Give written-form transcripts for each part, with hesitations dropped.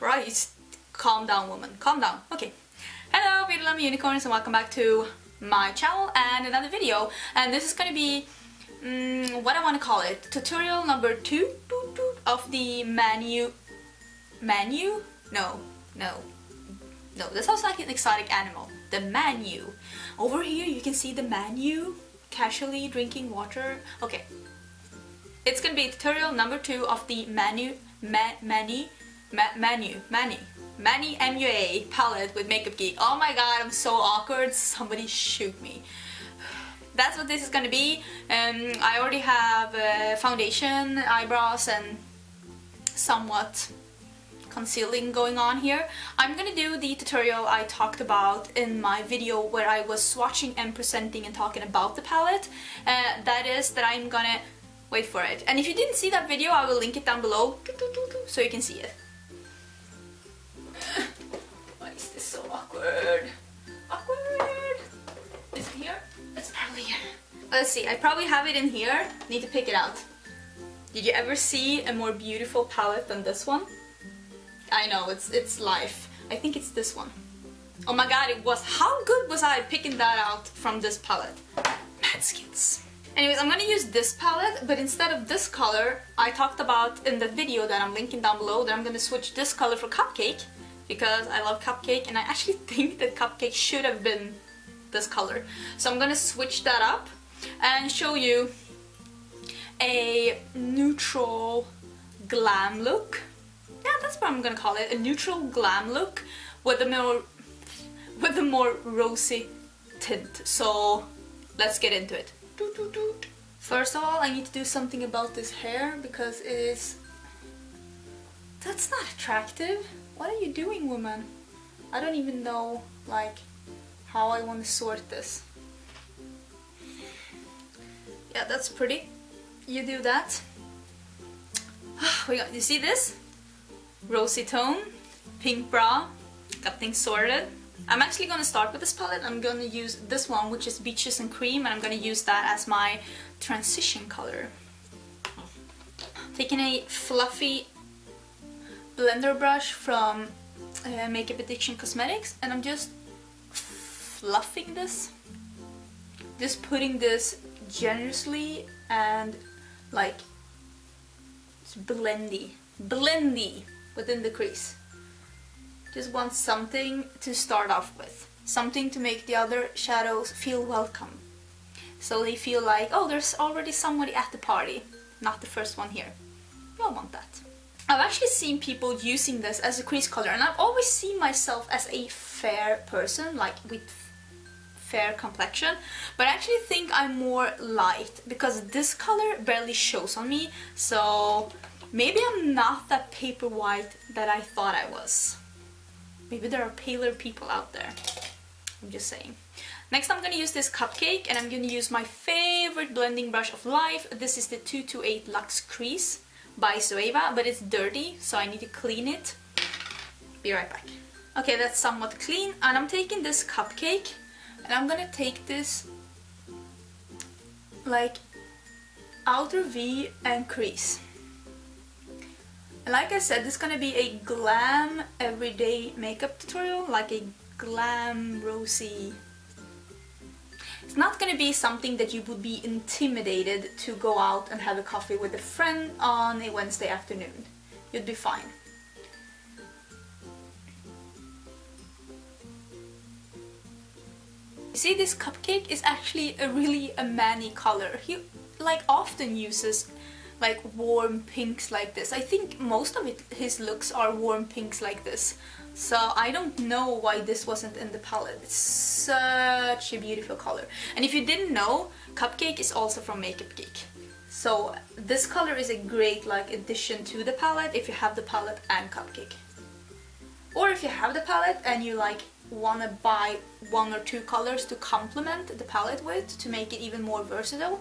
Christ. Calm down, woman. Calm down. Okay. Hello, beauty-loving unicorns, and welcome back to my channel and another video. And this is gonna be, what I want to call it, tutorial number 2 of the menu? No, that sounds like an exotic animal. The menu. Over here you can see the menu, casually drinking water. Okay. It's gonna be tutorial number 2 of the Manny MUA palette with Makeupgeek. Oh my god, I'm so awkward. Somebody shoot me. That's what this is gonna be. I already have foundation, eyebrows, and somewhat concealing going on here. I'm gonna do the tutorial I talked about in my video where I was swatching and presenting and talking about the palette. That is that I'm gonna wait for it. And if you didn't see that video, I will link it down below so you can see it. Why is this so awkward? Awkward! Is it here? It's probably here. Let's see, I probably have it in here. Need to pick it out. Did you ever see a more beautiful palette than this one? I know, it's life. I think it's this one. Oh my god, it was. How good was I picking that out from this palette? Mad skins. Anyways, I'm gonna use this palette, but instead of this color, I talked about in the video that I'm linking down below that I'm gonna switch this color for Cupcake because I love Cupcake and I actually think that Cupcake should have been this color. So I'm gonna switch that up and show you a neutral glam look. Yeah, that's what I'm gonna call it, a neutral glam look with a more rosy tint. So let's get into it. First of all, I need to do something about this hair because it is... That's not attractive. What are you doing, woman? I don't even know, like, how I want to sort this. Yeah, that's pretty. You do that. You see this? Rosy tone, pink bra, got things sorted. I'm actually gonna start with this palette. I'm gonna use this one, which is Beaches and Cream, and I'm gonna use that as my transition color. Taking a fluffy blender brush from Makeup Addiction Cosmetics, and I'm just fluffing this. Just putting this generously and like it's blendy within the crease. Just want something to start off with. Something to make the other shadows feel welcome. So they feel like, oh, there's already somebody at the party. Not the first one here. We all want that. I've actually seen people using this as a crease color, and I've always seen myself as a fair person, like with fair complexion, but I actually think I'm more light because this color barely shows on me, so maybe I'm not that paper white that I thought I was. Maybe there are paler people out there. I'm just saying. Next I'm gonna use this Cupcake, and I'm gonna use my favorite blending brush of life. This is the 228 Luxe Crease by Zoeva, but it's dirty, so I need to clean it. Be right back. Okay, that's somewhat clean, and I'm taking this Cupcake, and I'm gonna take this like outer V and crease. And like I said, this is gonna be a glam everyday makeup tutorial, like a glam rosy. It's not gonna be something that you would be intimidated to go out and have a coffee with a friend on a Wednesday afternoon. You'd be fine. You see, this Cupcake is actually a Manny color. He like often uses like warm pinks like this. I think most of his looks are warm pinks like this. So I don't know why this wasn't in the palette. It's such a beautiful color. And if you didn't know, Cupcake is also from Makeupgeek. So this color is a great like addition to the palette if you have the palette and Cupcake. Or if you have the palette and you like want to buy 1 or 2 colors to complement the palette with to make it even more versatile,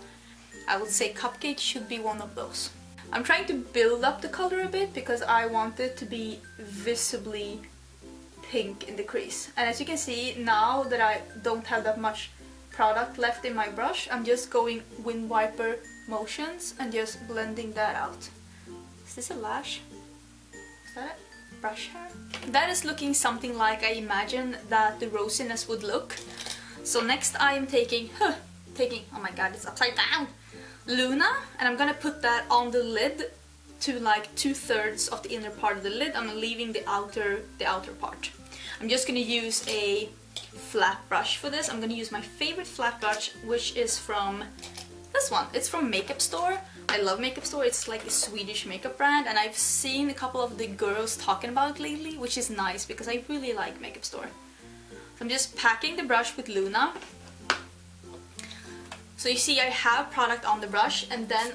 I would say Cupcake should be one of those. I'm trying to build up the color a bit because I want it to be visibly pink in the crease. And as you can see, now that I don't have that much product left in my brush, I'm just going wind wiper motions and just blending that out. Is this a lash? Is that it? brush hair. That is looking something like I imagine that the rosiness would look. So next I am taking, oh my god, it's upside down, Luna, and I'm gonna put that on the lid to like 2/3 of the inner part of the lid. I'm leaving the outer part. I'm just gonna use a flat brush for this. I'm gonna use my favorite flat brush, which is from this one. It's from Makeup Store. I love Makeup Store. It's like a Swedish makeup brand, and I've seen a couple of the girls talking about it lately, which is nice because I really like Makeup Store. So I'm just packing the brush with Luna. So you see I have product on the brush, and then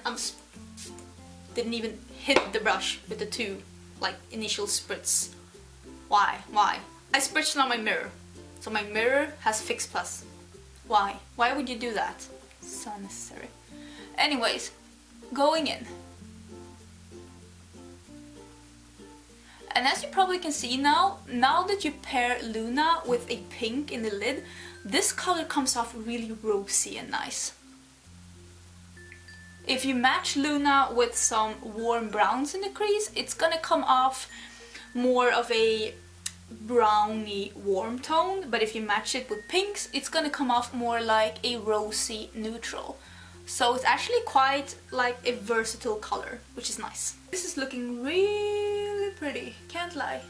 didn't even hit the brush with the two like initial spritz. Why? I spritzed on my mirror. So my mirror has Fix Plus. Why? Why would you do that? So unnecessary. Anyways, going in. And as you probably can see now that you pair Luna with a pink in the lid, this color comes off really rosy and nice. If you match Luna with some warm browns in the crease, it's gonna come off more of a browny warm tone, but if you match it with pinks, it's gonna come off more like a rosy neutral. So it's actually quite like a versatile color, which is nice. This is looking really pretty, can't lie.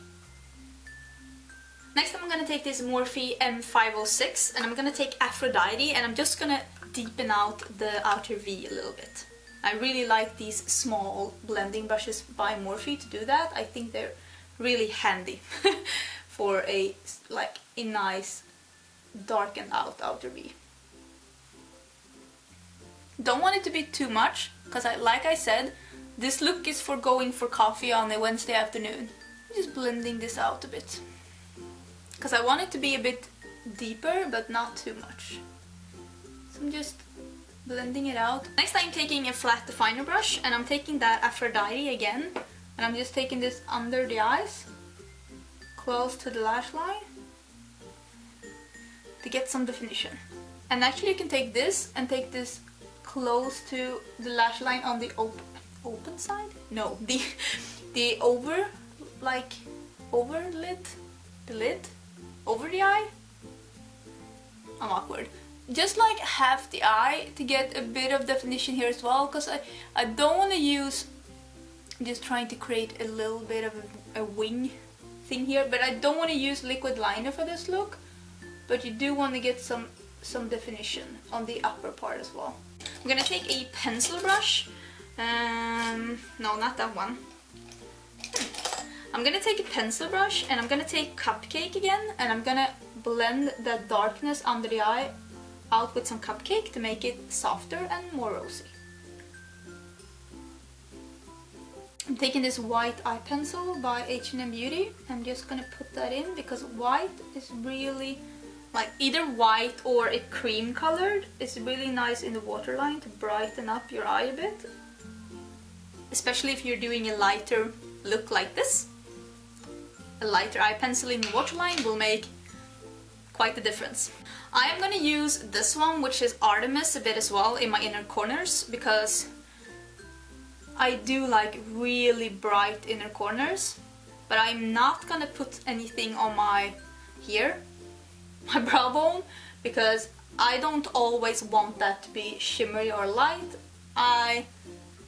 Next I'm gonna take this Morphe M506 and I'm gonna take Aphrodite, and I'm just gonna deepen out the outer V a little bit. I really like these small blending brushes by Morphe to do that. I think they're really handy for a nice darkened out outer V. Don't want it to be too much, because like I said, this look is for going for coffee on a Wednesday afternoon. I'm just blending this out a bit, because I want it to be a bit deeper but not too much. So I'm just blending it out. Next I'm taking a flat definer brush, and I'm taking that Aphrodite again, and I'm just taking this under the eyes, close to the lash line, to get some definition. And actually you can take this and take this close to the lash line on the open side? No, the over lid, the lid, over the eye. I'm awkward. Just like half the eye to get a bit of definition here as well, because I don't want to use, I'm just trying to create a little bit of a wing thing here, but I don't want to use liquid liner for this look, but you do want to get some definition on the upper part as well. I'm gonna take a pencil brush, no, not that one. I'm gonna take a pencil brush and I'm gonna take Cupcake again, and I'm gonna blend that darkness under the eye out with some Cupcake to make it softer and more rosy. I'm taking this white eye pencil by H&M Beauty. I'm just gonna put that in because white is really, like either white or a cream colored, is really nice in the waterline to brighten up your eye a bit. Especially if you're doing a lighter look like this. A lighter eye pencil in the waterline will make quite the difference. I am gonna use this one, which is Artemis, a bit as well in my inner corners, because I do like really bright inner corners, but I'm not gonna put anything on my brow bone, because I don't always want that to be shimmery or light. I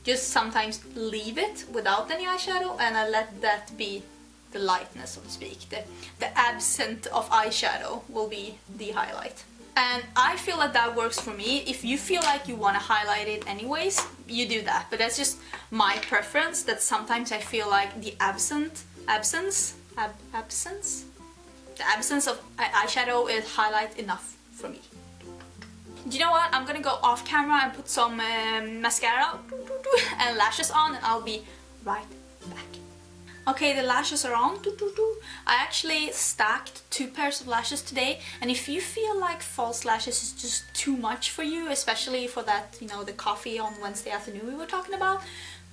just sometimes leave it without any eyeshadow and I let that be the lightness, so to speak. The absence of eyeshadow will be the highlight. And I feel that that works for me. If you feel like you want to highlight it anyways, you do that. But that's just my preference, that sometimes I feel like the absence of eyeshadow is highlight enough for me. Do you know what? I'm gonna go off camera and put some mascara and lashes on, and I'll be right back. Okay, the lashes are on. I actually stacked 2 pairs of lashes today, and if you feel like false lashes is just too much for you, especially for that, you know, the coffee on Wednesday afternoon we were talking about,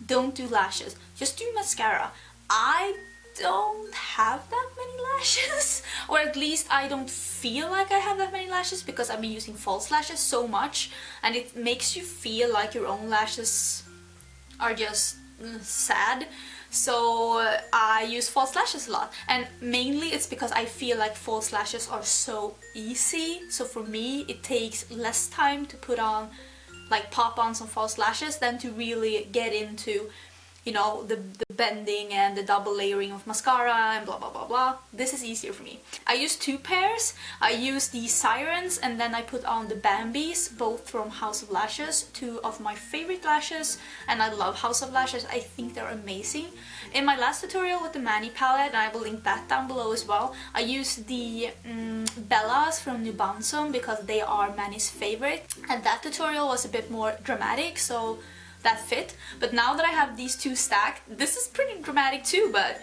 don't do lashes. Just do mascara. I don't have that many lashes, or at least I don't feel like I have that many lashes, because I've been using false lashes so much, and it makes you feel like your own lashes are just sad. so I use false lashes a lot, and mainly it's because I feel like false lashes are so easy. So for me it takes less time to put on, like pop on some false lashes than to really get into, you know, the bending and the double layering of mascara and blah blah blah blah. This is easier for me. I use two pairs. I use the Sirens, and then I put on the Bambies, both from House of Lashes, two of my favorite lashes, and I love House of Lashes. I think they're amazing. In my last tutorial with the Manny palette, and I will link that down below as well, I used the Bellas from New because they are Manny's favorite, and that tutorial was a bit more dramatic, so that fit. But now that I have these two stacked, this is pretty dramatic too, but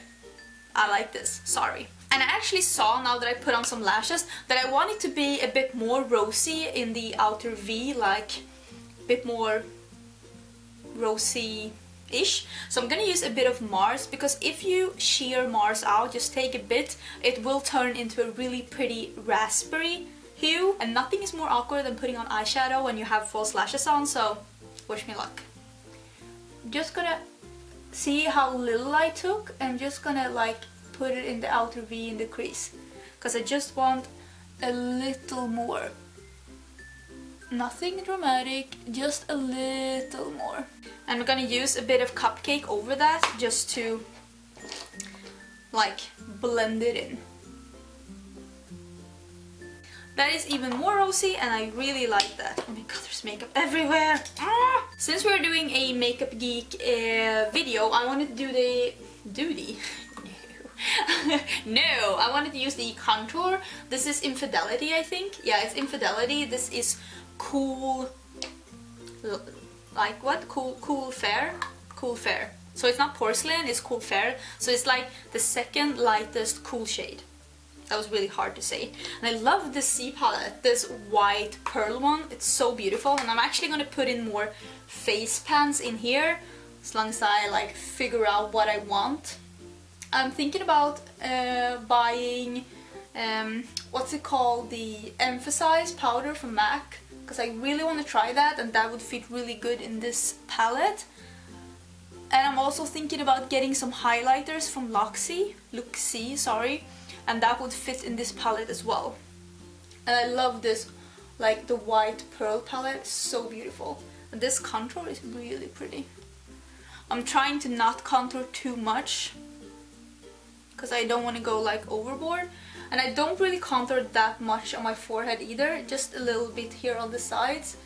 I like this, sorry. And I actually saw, now that I put on some lashes, that I want it to be a bit more rosy in the outer V, like a bit more rosy-ish. So I'm gonna use a bit of Mars, because if you shear Mars out, just take a bit, it will turn into a really pretty raspberry hue. And nothing is more awkward than putting on eyeshadow when you have false lashes on, so wish me luck. Just gonna see how little I took, and just gonna like put it in the outer V in the crease, because I just want a little more. Nothing dramatic, just a little more. And we're gonna use a bit of Cupcake over that, just to like blend it in. That is even more rosy, and I really like that. Oh my god, there's makeup everywhere! Ah! Since we're doing a Makeup Geek video, I wanted to do the duty. No, I wanted to use the contour. This is Infidelity, I think. Yeah, it's Infidelity. This is cool, like what? Cool Fair? Cool Fair. So it's not porcelain, it's Cool Fair. So it's like the second lightest cool shade. That was really hard to say. And I love this C palette, this white pearl one. It's so beautiful, and I'm actually gonna put in more face pans in here, as long as I like figure out what I want. I'm thinking about buying, what's it called, the Emphasize powder from MAC, because I really want to try that, and that would fit really good in this palette. And I'm also thinking about getting some highlighters from Luxie, sorry. And that would fit in this palette as well. And I love this, like the white pearl palette, it's so beautiful. And this contour is really pretty. I'm trying to not contour too much, because I don't want to go like overboard. And I don't really contour that much on my forehead either, just a little bit here on the sides,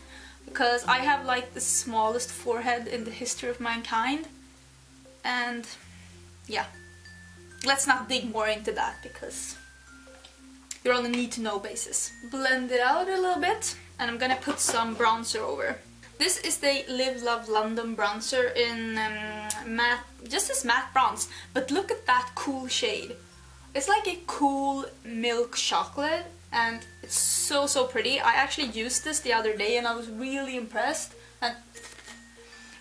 because I have like the smallest forehead in the history of mankind. And yeah. Let's not dig more into that, because you're on a need-to-know basis. Blend it out a little bit, and I'm gonna put some bronzer over. This is the Live Love London bronzer in matte, just this matte bronze. But look at that cool shade. It's like a cool milk chocolate, and it's so pretty. I actually used this the other day, and I was really impressed.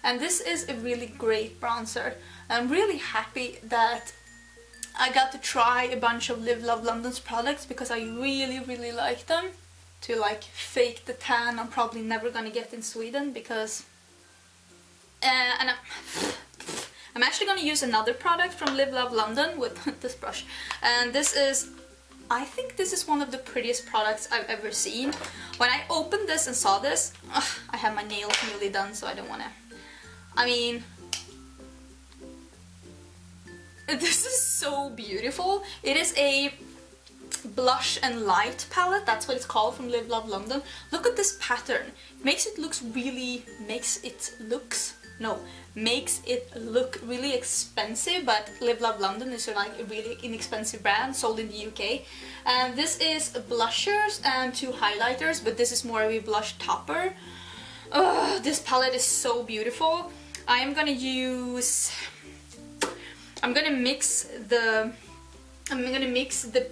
And this is a really great bronzer. I'm really happy that I got to try a bunch of Live Love London's products, because I really like them. To like fake the tan I'm probably never gonna get in Sweden, because and I'm actually gonna use another product from Live Love London with this brush, and this is, I think this is one of the prettiest products I've ever seen. When I opened this and saw this, I have my nails newly done, so I don't wanna, I mean, this is so beautiful. It is a blush and light palette, that's what it's called, from Live Love London. Look at this pattern. Makes it look really expensive, but Live Love London is like a really inexpensive brand sold in the UK. And this is blushers and two highlighters, but this is more of a blush topper. This palette is so beautiful. I'm gonna mix the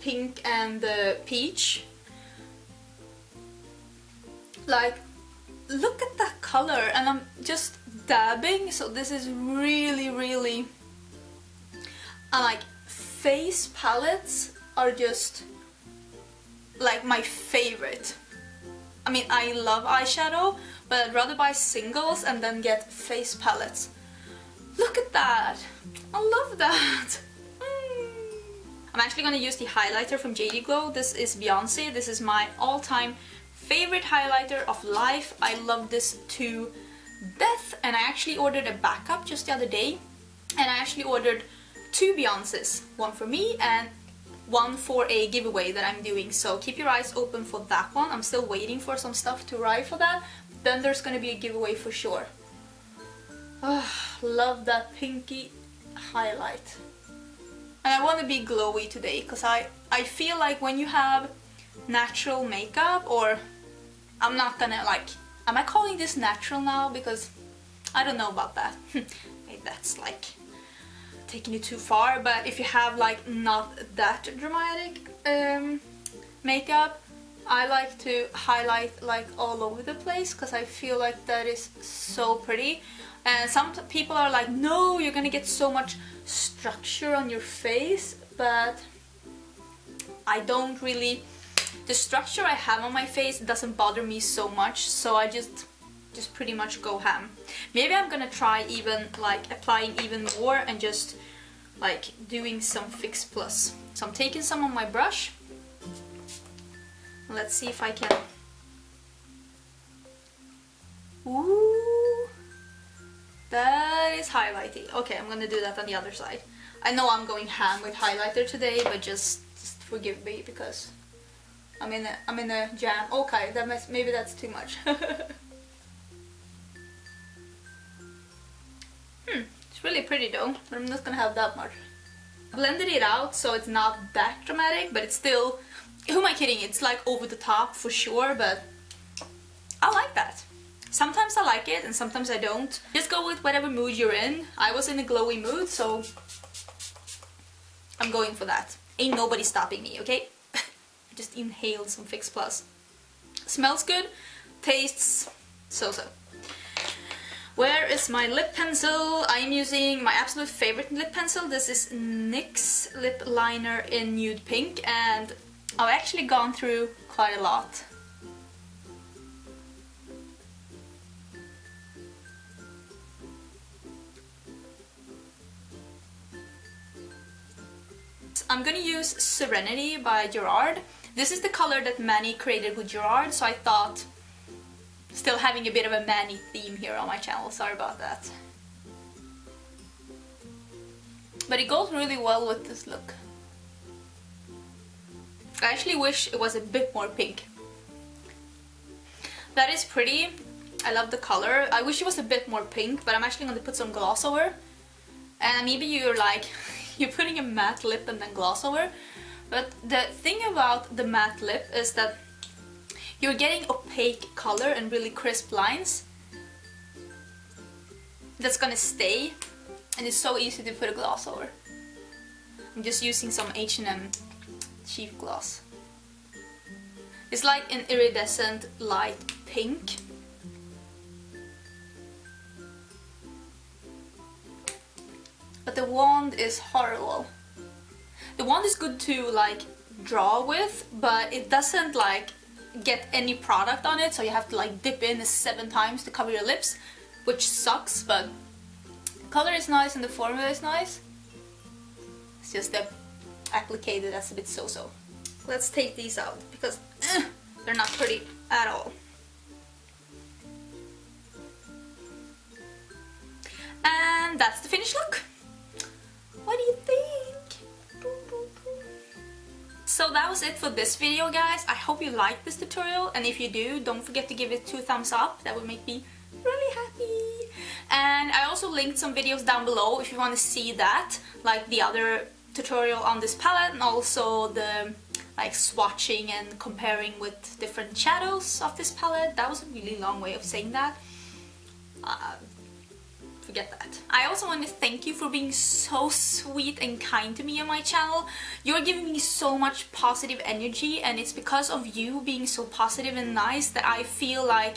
pink and the peach. Like, look at that color, and I'm just dabbing, so this is really like, face palettes are just like my favorite. I mean, I love eyeshadow, but I'd rather buy singles and then get face palettes. Look at that! I love that! I'm actually gonna use the highlighter from JD Glow. This is Beyonce. This is my all-time favorite highlighter of life. I love this to death, and I actually ordered a backup just the other day, and I actually ordered 2 Beyoncés, one for me and one for a giveaway that I'm doing, so keep your eyes open for that one. I'm still waiting for some stuff to arrive for that. Then there's gonna be a giveaway for sure. Love that pinky highlight. And I want to be glowy today, because I feel like when you have natural makeup, or I'm not gonna like, am I calling this natural now? Because I don't know about that. Maybe that's like taking it too far, but if you have like not that dramatic makeup, I like to highlight like all over the place, because I feel like that is so pretty. And some people are like, no, you're gonna get so much structure on your face, but I don't really, the structure I have on my face doesn't bother me so much, so I just pretty much go ham. Maybe I'm gonna try even like applying even more and just like doing some Fix Plus. So I'm taking some on my brush. Let's see if I can. Ooh, that is highlighty. Okay, I'm gonna do that on the other side. I know I'm going ham with highlighter today, but just forgive me because I'm in a jam. Okay, maybe that's too much. It's really pretty though, but I'm not gonna have that much. Blended it out so it's not that dramatic, but it's still, who am I kidding? It's like over the top for sure, but I like that. Sometimes I like it and sometimes I don't. Just go with whatever mood you're in. I was in a glowy mood, so I'm going for that. Ain't nobody stopping me, okay? I just inhaled some Fix Plus. Smells good, tastes so-so. Where is my lip pencil? I'm using my absolute favorite lip pencil. This is NYX Lip Liner in Nude Pink, and I've actually gone through quite a lot. I'm gonna use Serenity by Gerard. This is the color that Manny created with Gerard, so I thought, still having a bit of a Manny theme here on my channel, sorry about that. But it goes really well with this look. I actually wish it was a bit more pink. That is pretty. I love the color. I wish it was a bit more pink, but I'm actually going to put some gloss over. And maybe you're like, you're putting a matte lip and then gloss over. But the thing about the matte lip is that you're getting opaque color and really crisp lines. That's gonna stay, and it's so easy to put a gloss over. I'm just using some H&M cheap gloss. It's like an iridescent light pink. But the wand is horrible. The wand is good to like draw with, but it doesn't like get any product on it, so you have to like dip in 7 times to cover your lips, which sucks, but the color is nice and the formula is nice. It's just the applicator that's a bit so-so. Let's take these out because they're not pretty at all. And that's the finished look. What do you think? So that was it for this video, guys. I hope you liked this tutorial, and if you do, don't forget to give it 2 thumbs up. That would make me really happy. And I also linked some videos down below if you want to see that, like the other tutorial on this palette, and also the like swatching and comparing with different shadows of this palette. That was a really long way of saying that. Forget that. I also want to thank you for being so sweet and kind to me on my channel. You're giving me so much positive energy, and it's because of you being so positive and nice that I feel like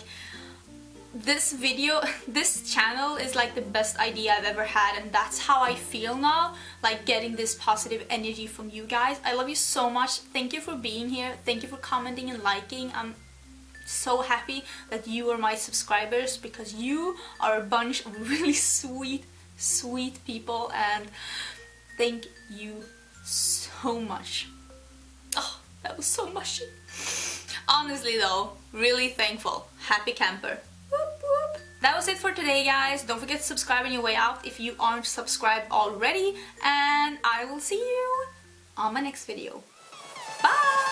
this channel is like the best idea I've ever had, and that's how I feel now, like getting this positive energy from you guys. I love you so much. Thank you for being here. Thank you for commenting and liking. I'm so happy that you are my subscribers, because you are a bunch of really sweet sweet people, and thank you so much. Oh, that was so mushy. Honestly though, really thankful. Happy camper. Whoop, whoop. That was it for today, guys. Don't forget to subscribe on your way out if you aren't subscribed already, and I will see you on my next video. Bye!